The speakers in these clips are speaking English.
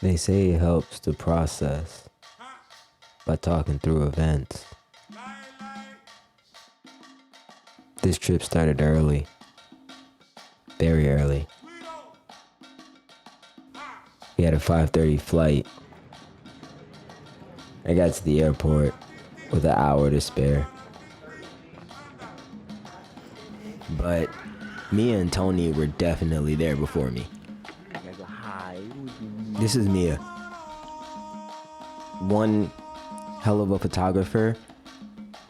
They say it helps to process by talking through events. This trip started early, very early. We had a 5:30 flight. I got to the airport with an hour to spare. But Mia and Tony were definitely there before me. This is Mia. One hell of a photographer,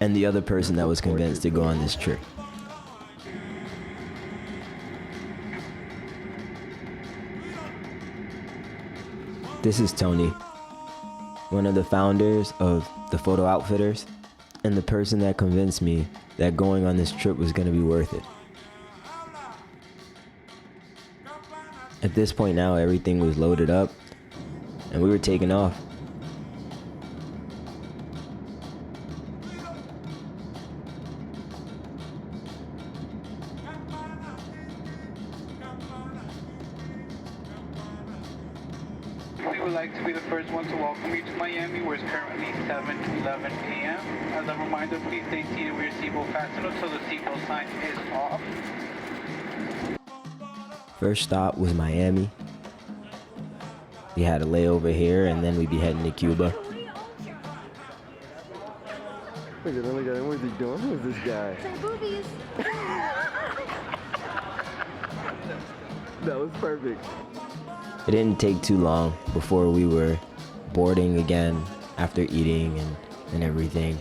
and the other person that was convinced to go on this trip. This is Tony, one of the founders of the Photo Outfitters, and the person that convinced me that going on this trip was gonna be worth it. At this point now, everything was loaded up, and we were taking off. We would like to be the first one to welcome you to Miami, where it's currently 7:11 p.m. As a reminder, please stay seated with your seatbelt fastened until the seatbelt sign is off. First stop was Miami. We had a layover here, and then we'd be heading to Cuba. Look at him, what is he doing? Who is this guy? Boobies. That was perfect. It didn't take too long before we were boarding again after eating and everything.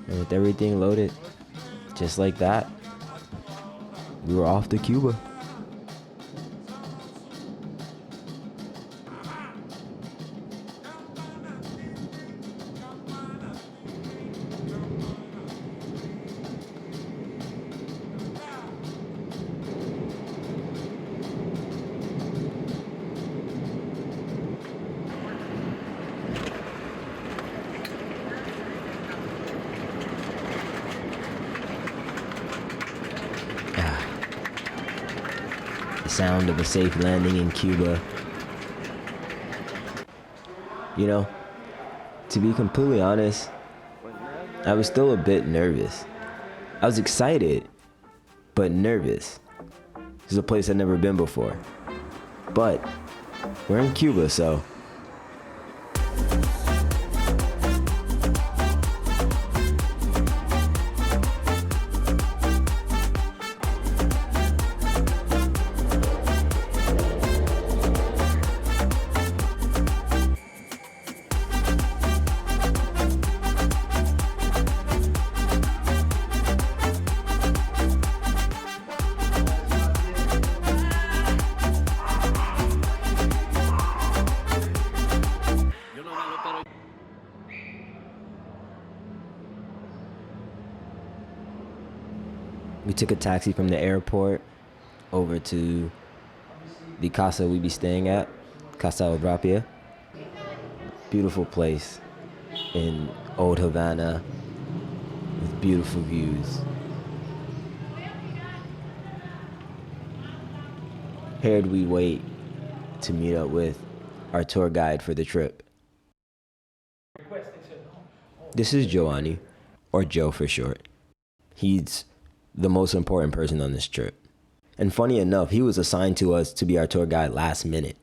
And with everything loaded, just like that, we were off to Cuba. The sound of a safe landing in Cuba. You know, to be completely honest, I was still a bit nervous. I was excited, but nervous. This is a place I'd never been before. But we're in Cuba, so we took a taxi from the airport over to the casa we'd be staying at, Casa Obrapia. Beautiful place in Old Havana with beautiful views. Here'd we wait to meet up with our tour guide for the trip. This is Giovanni, or Joe for short. He's the most important person on this trip. And funny enough, he was assigned to us to be our tour guide last minute.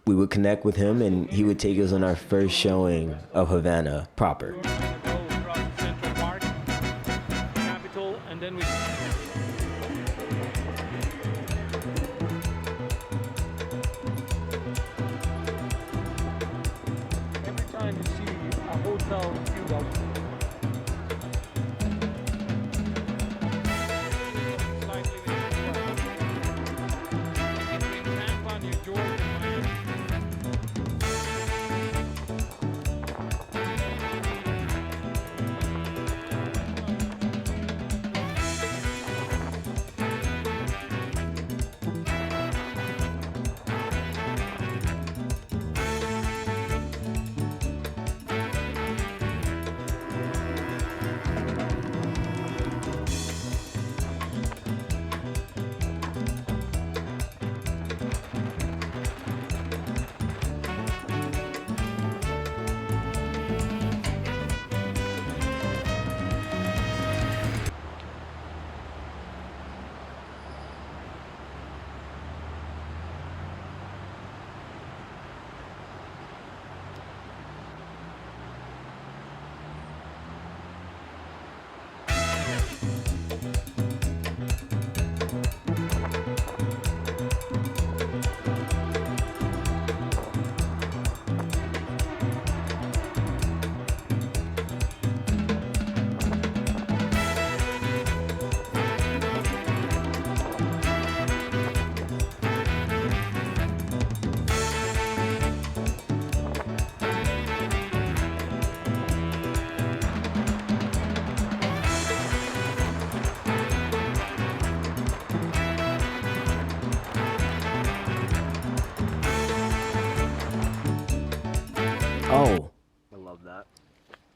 We would connect with him and he would take us on our first showing of Havana proper. Every time you see a hotel in Cuba,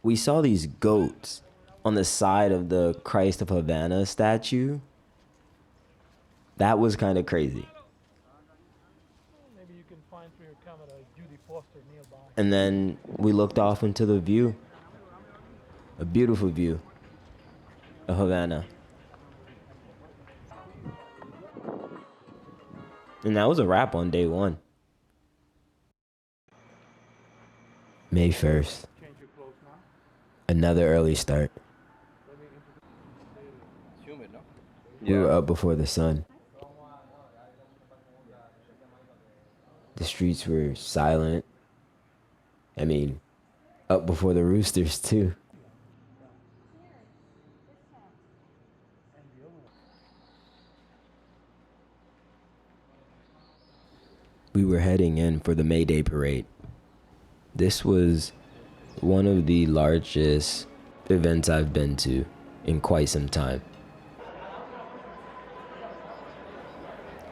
we saw these goats on the side of the Christ of Havana statue. That was kind of crazy. Maybe you can find through your camera a Judy poster nearby. And then we looked off into the view. A beautiful view of Havana. And that was a wrap on day one. May 1st. Change your clothes now. Another early start. It's humid, no? We were up before the sun. The streets were silent. I mean, up before the roosters too. We were heading in for the MayDay parade. This was one of the largest events I've been to in quite some time.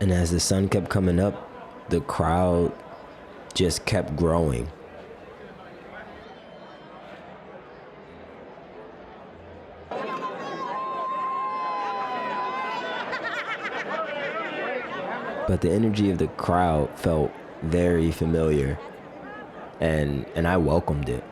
And as the sun kept coming up, the crowd just kept growing. But the energy of the crowd felt very familiar, and I welcomed it.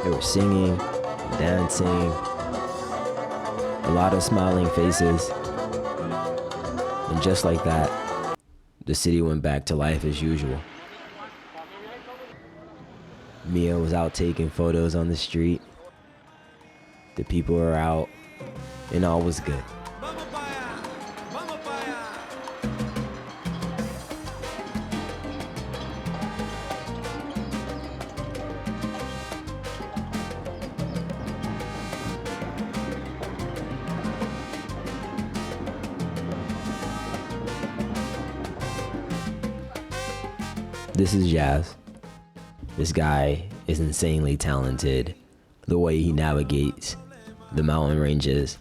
They were singing, dancing, a lot of smiling faces. And just like that, the city went back to life as usual. Mia was out taking photos on the street. The people were out, and all was good. This is Jazz. This guy is insanely talented, the way he navigates the mountain ranges.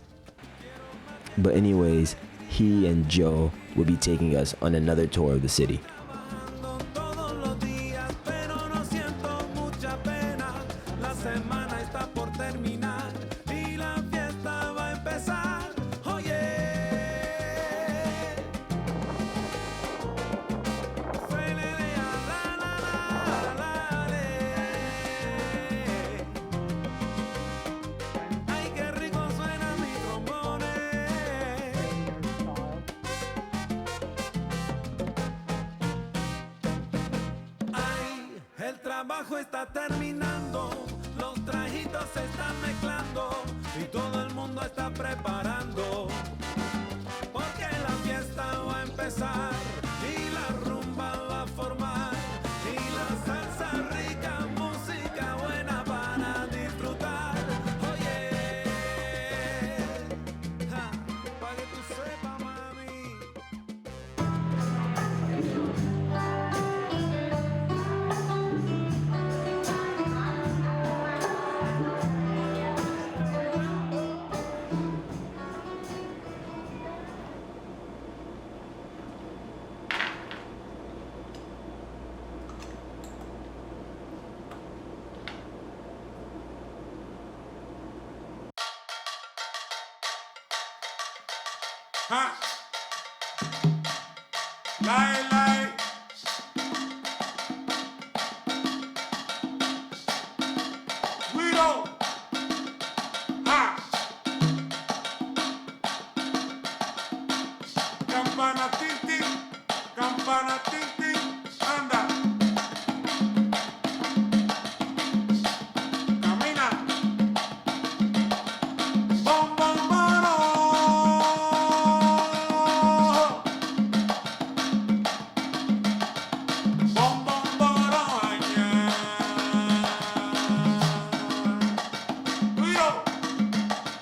But anyways, he and Joe will be taking us on another tour of the city. El trabajo está terminando, los trajitos se están mezclando y todo el mundo está preparando porque la fiesta va a empezar y la rumba va a formar y la salsa rica, música buena para disfrutar. Oye, para que tú sepas, mami. Ha! Lie, lie. Guido. Ha! Campana para ti.